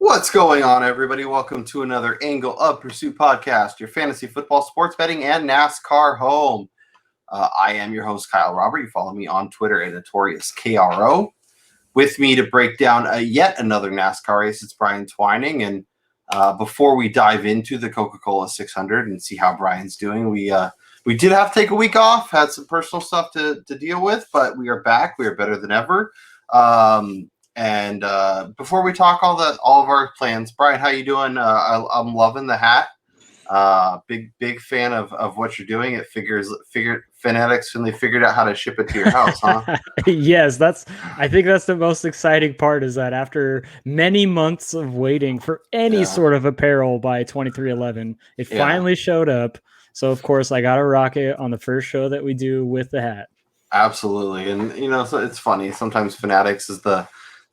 What's going on, everybody? Welcome to another Angle of Pursuit podcast, your fantasy football, sports betting, and NASCAR home. I am your host, Kyle Robert. You follow me on Twitter at NotoriousKRO. With me to break down yet another NASCAR race, it's Brian Twining. And before we dive into the Coca-Cola 600 and see how Brian's doing, we did have to take a week off, had some personal stuff to deal with, but we are back. We are better than ever. And before we talk all of our plans, Brian, how you doing? I'm loving the hat. Big fan of what you're doing. It figured Fanatics when they figured out how to ship it to your house, huh? Yes, I think that's the most exciting part, is that after many months of waiting for any sort of apparel by 2311, it finally showed up. So of course I got to rock it on the first show that we do with the hat. Absolutely. And so it's funny. Sometimes Fanatics is the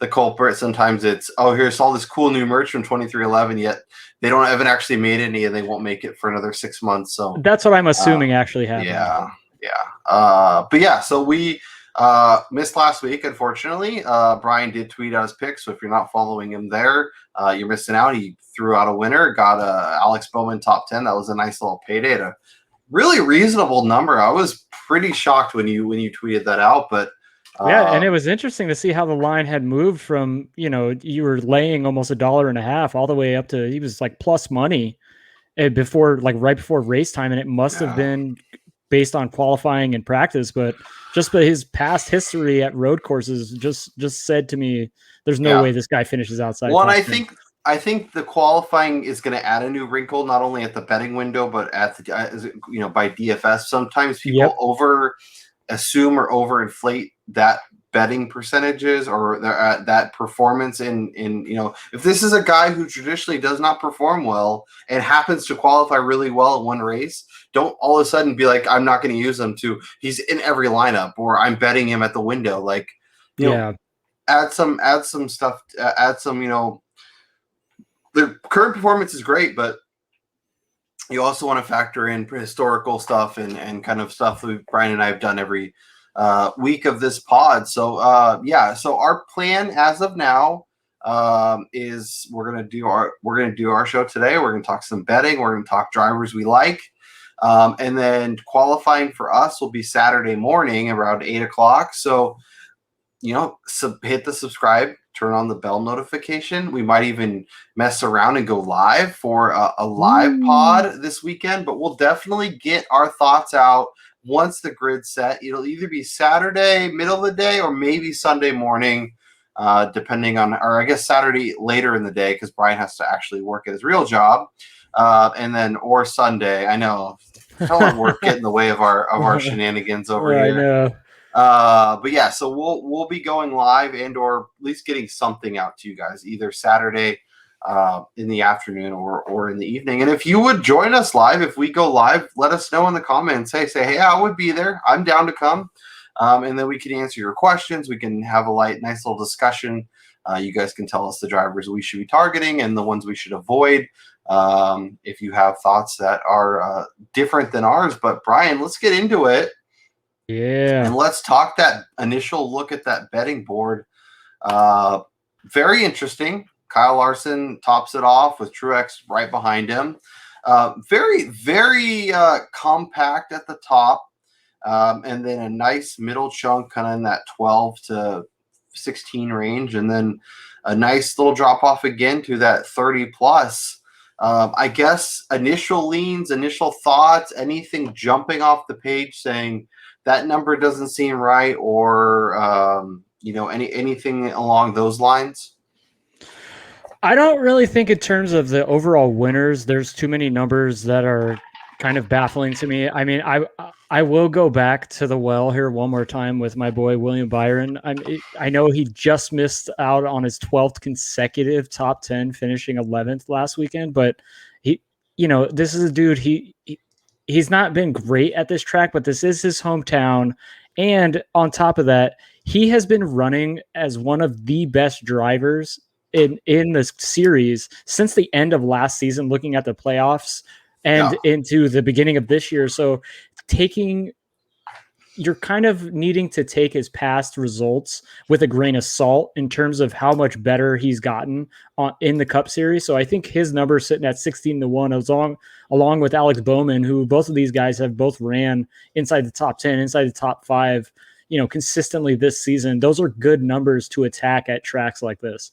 culprit. Sometimes it's, here's all this cool new merch from 2311, yet they haven't actually made any, and they won't make it for another 6 months. So that's what I'm assuming actually happened. So we missed last week, unfortunately. Brian did tweet out his picks, so if you're not following him there, you're missing out. He threw out a winner, got Alex Bowman top 10. That was a nice little payday at a really reasonable number. I was pretty shocked when you tweeted that out, but yeah, and it was interesting to see how the line had moved from, you were laying almost $1.50 all the way up to, he was like plus money right before race time. And it must have been based on qualifying and practice, but just by his past history at road courses just said to me, there's no way this guy finishes outside. Well, I think the qualifying is going to add a new wrinkle, not only at the betting window, but at the, by DFS. Sometimes people over assume or overinflate that betting percentages or that performance in if this is a guy who traditionally does not perform well and happens to qualify really well in one race, don't all of a sudden be like, I'm not going to use him he's in every lineup, or I'm betting him at the window. Like, add some stuff, the current performance is great, but you also want to factor in historical stuff and kind of stuff that Brian and I have done every week of this pod. So so our plan as of now is we're gonna do our show today. We're gonna talk some betting. We're gonna talk drivers we like, and then qualifying for us will be Saturday morning around 8:00. So hit the subscribe, turn on the bell notification. We might even mess around and go live for a live pod this weekend, but we'll definitely get our thoughts out once the grid's set. It'll either be Saturday, middle of the day, or maybe Sunday morning, depending on, or I guess Saturday later in the day, because Brian has to actually work at his real job. Or Sunday. I know. Don't let work get in the way of our shenanigans over here. I know. So we'll be going live and or at least getting something out to you guys either Saturday in the afternoon or in the evening. And if you would join us live, if we go live, let us know in the comments. Say, hey, I would be there. I'm down to come. And then we can answer your questions. We can have a nice little discussion. You guys can tell us the drivers we should be targeting and the ones we should avoid. If you have thoughts that are different than ours. But Brian, let's get into it. Yeah. And let's talk that initial look at that betting board. Very interesting. Kyle Larson tops it off with Truex right behind him. Very, very compact at the top. And then a nice middle chunk kind of in that 12 to 16 range. And then a nice little drop off again to that 30 plus. I guess initial leans, initial thoughts, anything jumping off the page saying that number doesn't seem right, or anything along those lines? I don't really think in terms of the overall winners, there's too many numbers that are kind of baffling to me. I mean, I will go back to the well here one more time with my boy William Byron. I know he just missed out on his 12th consecutive top 10, finishing 11th last weekend, but this is a dude, he's not been great at this track, but this is his hometown. And on top of that, he has been running as one of the best drivers in the series since the end of last season, looking at the playoffs and into the beginning of this year. So taking you're kind of needing to take his past results with a grain of salt in terms of how much better he's gotten in the Cup Series. So I think his number sitting at 16-1, along with Alex Bowman, who both of these guys have both ran inside the top 10, inside the top 5, consistently this season. Those are good numbers to attack at tracks like this.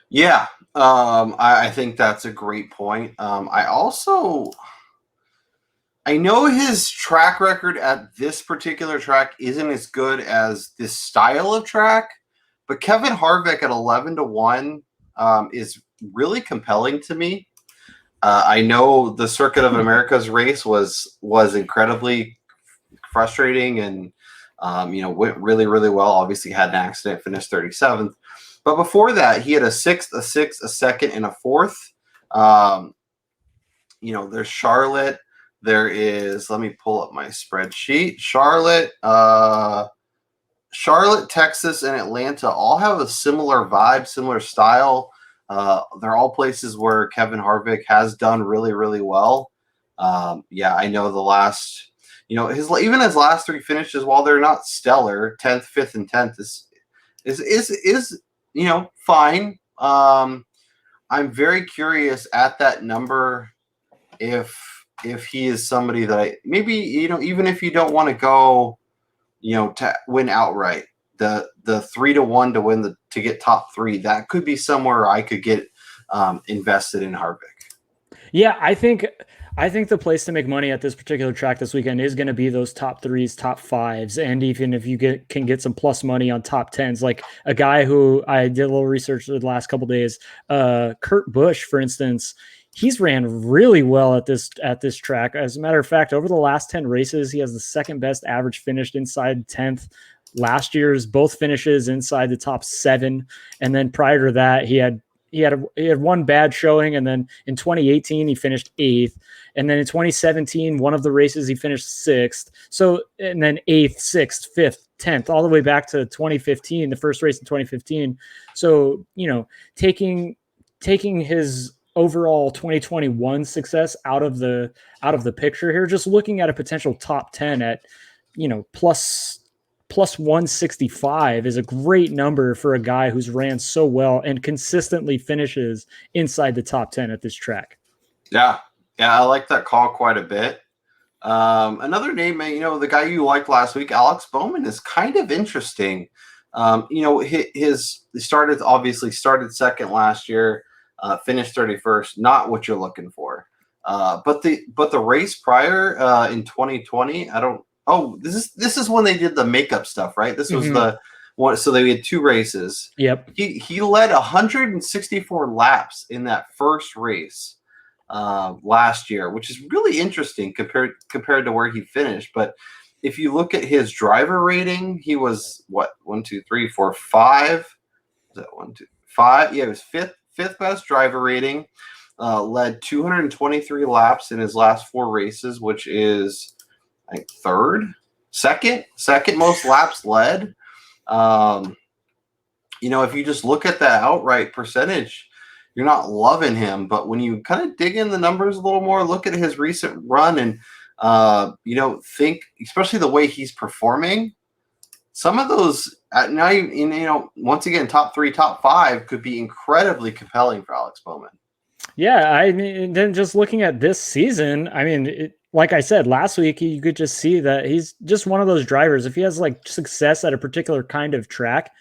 Yeah, I think that's a great point. I know his track record at this particular track isn't as good as this style of track, but Kevin Harvick at 11-1 is really compelling to me. I know the Circuit of America's race was incredibly frustrating and went really, really well. Obviously had an accident, finished 37th. But before that, he had a 6th, a 6th, a 2nd, and a 4th. There's Charlotte. There is, let me pull up my spreadsheet. Charlotte, Texas, and Atlanta all have a similar vibe, similar style. They're all places where Kevin Harvick has done really, really well. I know the last, his last 3 finishes, while they're not stellar, 10th, 5th, and 10th is fine. I'm very curious at that number if he is somebody that even if you don't want to go, to win outright, the 3-1 to win to get top 3, that could be somewhere I could get invested in Harvick. Yeah, I think the place to make money at this particular track this weekend is going to be those top 3s, top 5s, and even if you can get some plus money on top 10s, like a guy who I did a little research the last couple of days, Kurt Busch, for instance. He's ran really well at this track. As a matter of fact, over the last 10 races, he has the second best average finished inside 10th. Last year's both finishes inside the top 7, and then prior to that, he had one bad showing, and then in 2018 he finished 8th, and then in 2017 one of the races he finished 6th. So and then 8th, 6th, 5th, 10th, all the way back to 2015, the first race in 2015. So taking his overall 2021 success out of the picture here, just looking at a potential top 10 at plus 165 is a great number for a guy who's ran so well and consistently finishes inside the top 10 at this track. Yeah, I like that call quite a bit. Another name, the guy you liked last week, Alex Bowman, is kind of interesting. He started second last year. Finished 31st, not what you're looking for. But the race prior in 2020, this is when they did the makeup stuff, right? This was the one. So they had 2 races. Yep. He led 164 laps in that first race last year, which is really interesting compared to where he finished. But if you look at his driver rating, he was 1, 2, 3, 4, 5. Was that 1, 2, 5? Yeah, it was fifth best driver rating, led 223 laps in his last 4 races, which is, I think, second most laps led. If you just look at that outright percentage, you're not loving him. But when you kind of dig in the numbers a little more, look at his recent run and, think, especially the way he's performing, some of those once again, top 3, top 5 could be incredibly compelling for Alex Bowman. Yeah, I mean, then just looking at this season, I mean, like I said last week, you could just see that he's just one of those drivers. If he has like success at a particular kind of track,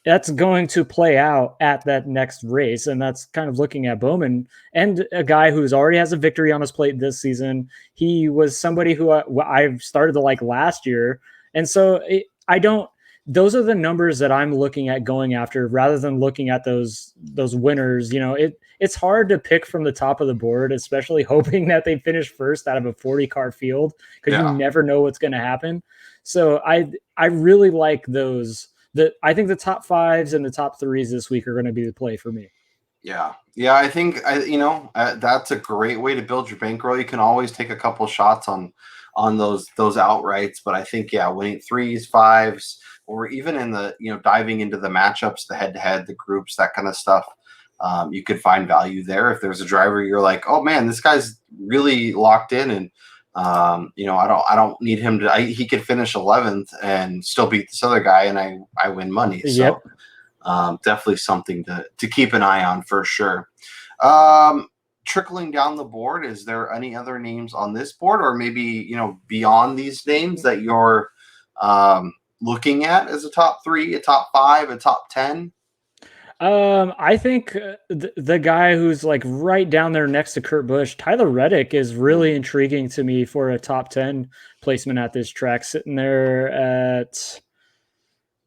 that's going to play out at that next race. And that's kind of looking at Bowman, and a guy who's already has a victory on his plate this season. He was somebody who I've started to like last year. And so those are the numbers that I'm looking at going after rather than looking at those winners. It's hard to pick from the top of the board, especially hoping that they finish first out of a 40-car field, because you never know what's going to happen. So I really like those. I think the top 5s and the top 3s this week are going to be the play for me. Yeah. I think that's a great way to build your bankroll. You can always take a couple shots on those outrights, but I think winning 3s, 5s, or even in the diving into the matchups, the head-to-head, the groups, that kind of stuff, you could find value there. If there's a driver you're like, oh man, this guy's really locked in and I don't need him to. He could finish 11th and still beat this other guy, and I win money. Yep. So definitely something to keep an eye on for sure. Trickling down the board, is there any other names on this board, or maybe beyond these names that you're looking at as a top 3, a top 5, a top 10? I think the guy who's like right down there next to Kurt Busch, Tyler Reddick, is really intriguing to me for a top 10 placement at this track, sitting there at,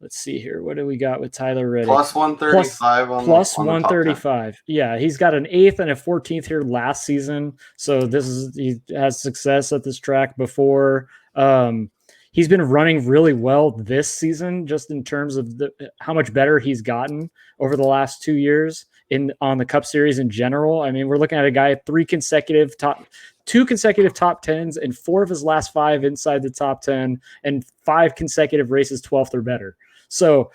let's see here, what do we got with Tyler Reddick? Plus 135 plus 135. Yeah, he's got an 8th and a 14th here last season, so he has success at this track before. He's been running really well this season, just in terms of how much better he's gotten over the last 2 years on the Cup Series in general. I mean, we're looking at a guy 2 consecutive top 10s and 4 of his last 5 inside the top 10, and 5 consecutive races 12th or better. So,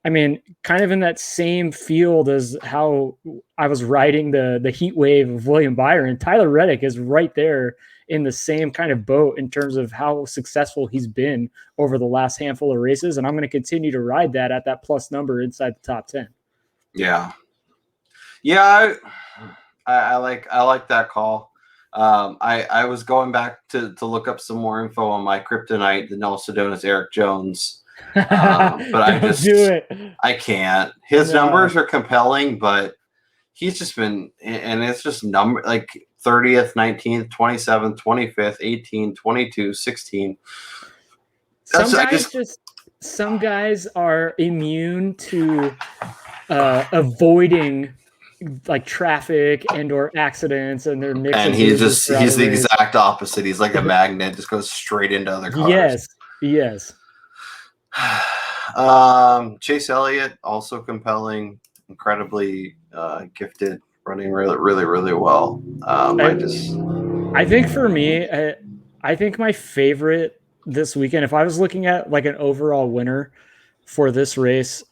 I mean, kind of in that same field as how I was riding the heat wave of William Byron, Tyler Reddick is right there in the same kind of boat in terms of how successful he's been over the last handful of races. And I'm going to continue to ride that at that plus number inside the top 10. Yeah. Yeah. I like that call. I was going back to look up some more info on my kryptonite, the Nelson Sedona Eric Jones. But I just do it. I can't. His numbers are compelling, but he's just been, and it's just like 30th, 19th, 27th, 25th, 18, 22, 16. Some guys are immune to avoiding like traffic and or accidents, and they're mixing. And he's the exact opposite. He's like a magnet, just goes straight into other cars. Yes. Chase Elliott, also compelling, incredibly gifted, running really, really, really well. I think for me, I think my favorite this weekend, if I was looking at like an overall winner for this race,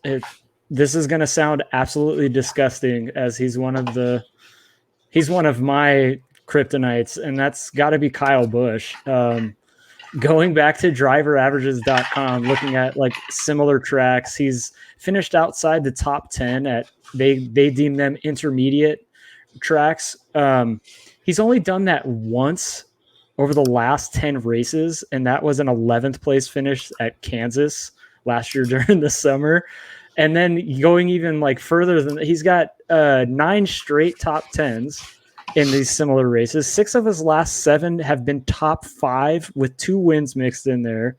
this is going to sound absolutely disgusting, as he's one of my kryptonites, and that's got to be Kyle Busch. Going back to driveraverages.com, looking at like similar tracks, he's finished outside the top 10 at they deem them intermediate tracks. He's only done that once over the last 10 races, and that was an 11th place finish at Kansas last year during the summer. And then going even like further than that, he's got 9 straight top 10s in these similar races. 6 of his last 7 have been top 5 with 2 wins mixed in there.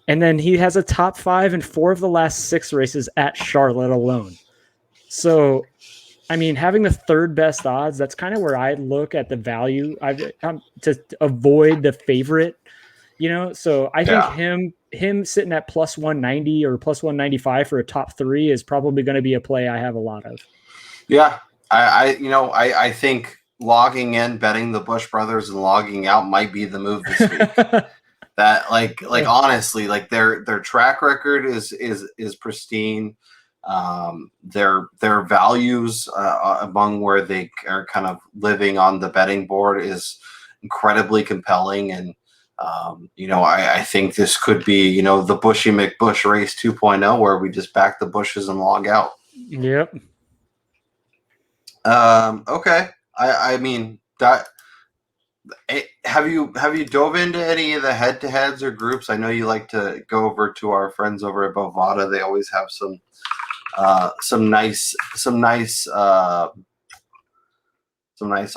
And then he has a top 5 in 4 of the last 6 races at Charlotte alone. So, I mean, having the 3rd best odds, that's kind of where I look at the value to avoid the favorite, So I think him sitting at plus 190 or plus 195 for a top 3 is probably going to be a play I have a lot of. Yeah. I think logging in, betting the Busch brothers, and logging out might be the move this week. That like honestly, like their track record is pristine. Their values among where they are kind of living on the betting board is incredibly compelling, and I think this could be the Bushy McBush race 2.0, where we just back the bushes and log out. Yep. Okay. I mean that. Have you dove into any of the head-to-heads or groups? I know you like to go over to our friends over at Bovada. They always have some nice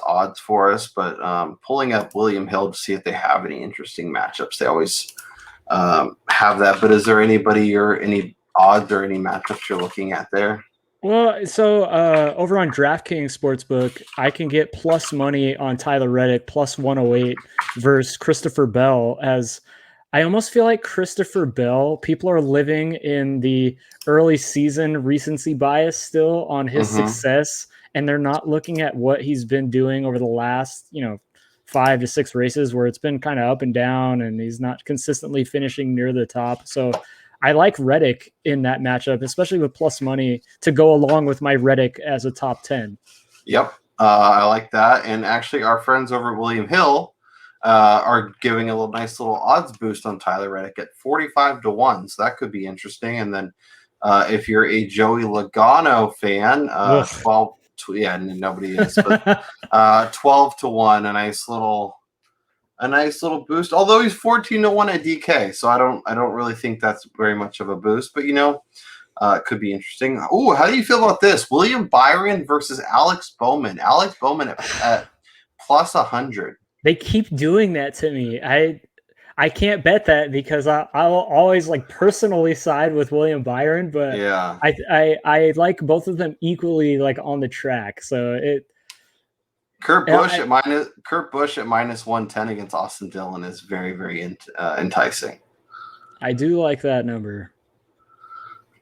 odds for us. But pulling up William Hill to see if they have any interesting matchups. They always have that. But is there anybody or any odds or any matchups you're looking at there? Well, so over on DraftKings Sportsbook, I can get plus money on Tyler Reddick, plus 108 versus Christopher Bell, as I almost feel like Christopher Bell, people are living in the early season recency bias still on his success, and they're not looking at what he's been doing over the last, 5 to 6 races, where it's been kind of up and down and he's not consistently finishing near the top. So I like Reddick in that matchup, especially with plus money to go along with my Reddick as a top 10. Yep. I like that. And actually our friends over at William Hill are giving a nice little odds boost on Tyler Reddick at 45-1. So that could be interesting. And then if you're a Joey Logano fan, 12. Yeah, nobody is, but 12-1, a nice little boost. Although he's 14-1 at DK, so I don't really think that's very much of a boost. But it could be interesting. Oh, how do you feel about this? William Byron versus Alex Bowman. Alex Bowman at plus 100. They keep doing that to me. I can't bet that because I will always like personally side with William Byron, but yeah, I like both of them equally like on the track. So Kurt Busch at minus 110 against Austin Dillon is very, very enticing. I do like that number.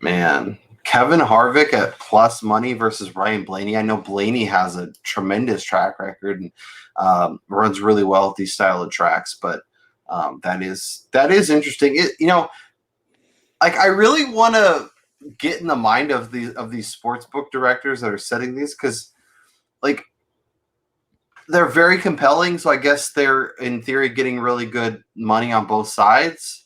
Man, Kevin Harvick at plus money versus Ryan Blaney. I know Blaney has a tremendous track record and runs really well at these style of tracks, but that is interesting. I really want to get in the mind of these sportsbook directors that are setting these, because they're very compelling. So I guess they're in theory getting really good money on both sides.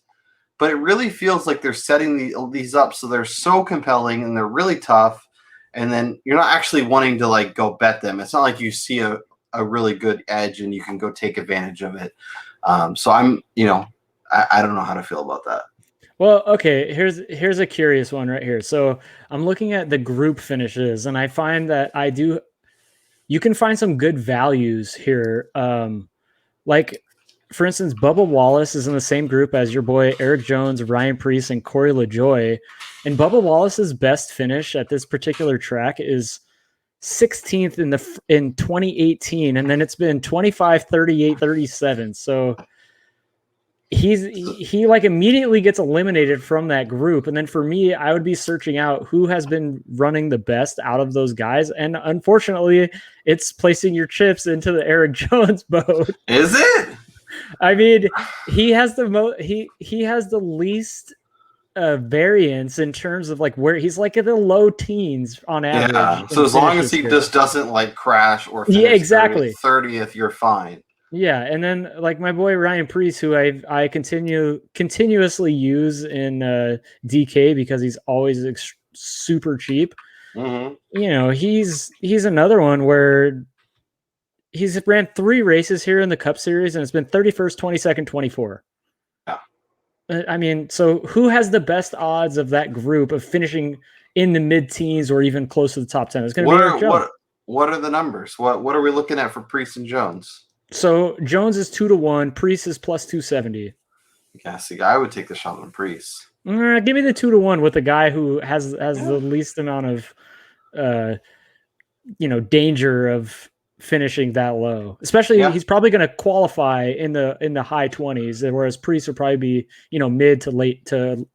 But it really feels like they're setting these up so they're so compelling and they're really tough, and then you're not actually wanting to go bet them. It's not like you see a really good edge and you can go take advantage of it. So I don't know how to feel about that. Well, okay, here's a curious one right here. So I'm looking at the group finishes, and I find that you can find some good values here. For instance, Bubba Wallace is in the same group as your boy Eric Jones, Ryan Preece, and Corey LaJoie. And Bubba Wallace's best finish at this particular track is 16th in 2018, and then it's been 25, 38, 37. So he immediately gets eliminated from that group. And then for me, I would be searching out who has been running the best out of those guys. And unfortunately, it's placing your chips into the Eric Jones boat. Is it? I mean, he has the he has the least variance in terms of where he's in the low teens on average. Yeah. So as long as he just doesn't crash or finish exactly 30th, you're fine. Yeah, and then my boy Ryan Preece, who I continuously use in DK because he's always super cheap. Mm-hmm. He's another one where he's ran 3 races here in the Cup Series, and it's been 31st, 22nd, 24. Yeah. I mean, so who has the best odds of that group of finishing in the mid-teens or even close to the top 10? It's going to be Eric Jones. What are the numbers? What are we looking at for Preece and Jones? So Jones is 2-1. Preece is plus 270. Yeah, see, I would take the shot on Preece. Give me the 2-1 with the guy who has the least amount of, danger of finishing that low. Especially, he's probably going to qualify in the high 20s, whereas Preece will probably be mid to late to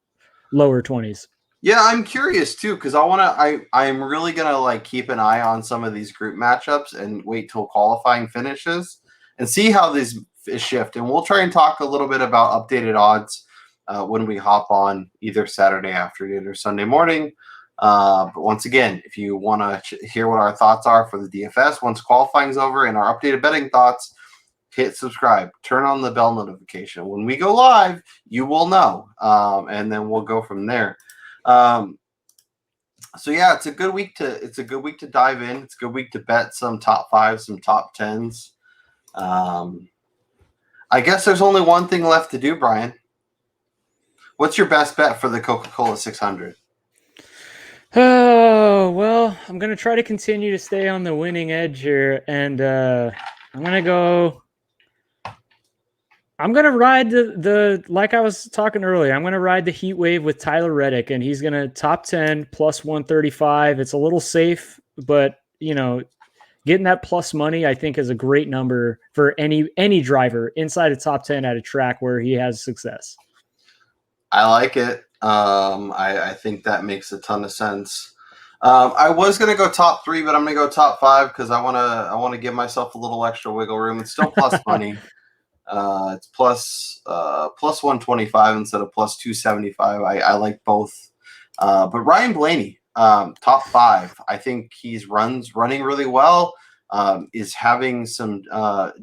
lower 20s. Yeah, I'm curious too, because I'm really gonna keep an eye on some of these group matchups and wait till qualifying finishes and see how these shift. And we'll try and talk a little bit about updated odds when we hop on either Saturday afternoon or Sunday morning. But once again, if you want to hear what our thoughts are for the DFS once qualifying's over and our updated betting thoughts, hit subscribe, turn on the bell notification. When we go live, you will know, and then we'll go from there. So yeah, it's a good week to dive in. It's a good week to bet some top 5s, some top 10s. I guess there's only one thing left to do, Brian. What's your best bet for the Coca-Cola 600? Oh, well, I'm going to try to continue to stay on the winning edge here, and I'm going to ride the like I was talking earlier, I'm going to ride the heat wave with Tyler Reddick, and he's going to top 10 plus 135. It's a little safe, but getting that plus money, I think, is a great number for any driver inside a top 10 at a track where he has success. I like it. I think that makes a ton of sense. I was going to go top 3, but I'm going to go top 5 because I want to give myself a little extra wiggle room. It's still plus money. It's plus 125 instead of plus 275. I like both. But Ryan Blaney, top 5. I think he's running really well. is having some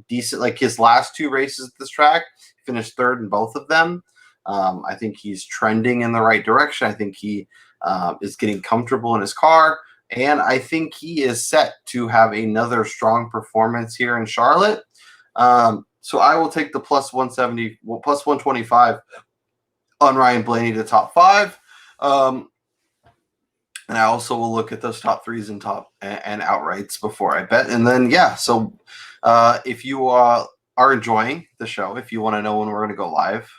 decent, like his last 2 races at this track, finished 3rd in both of them. I think he's trending in the right direction. I think he is getting comfortable in his car. And I think he is set to have another strong performance here in Charlotte. So I will take the plus 170, plus 125 on Ryan Blaney to top 5. And I also will look at those top 3s and and outrights before I bet. And then, yeah, so if you are enjoying the show, if you want to know when we're going to go live,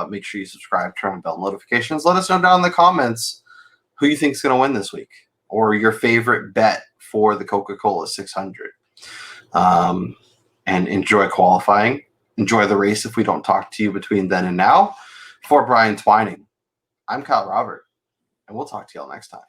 make sure you subscribe, turn on bell notifications. Let us know down in the comments who you think is going to win this week, or your favorite bet for the Coca-Cola 600. And enjoy qualifying. Enjoy the race if we don't talk to you between then and now. For Brian Twining, I'm Kyle Robert, and we'll talk to y'all next time.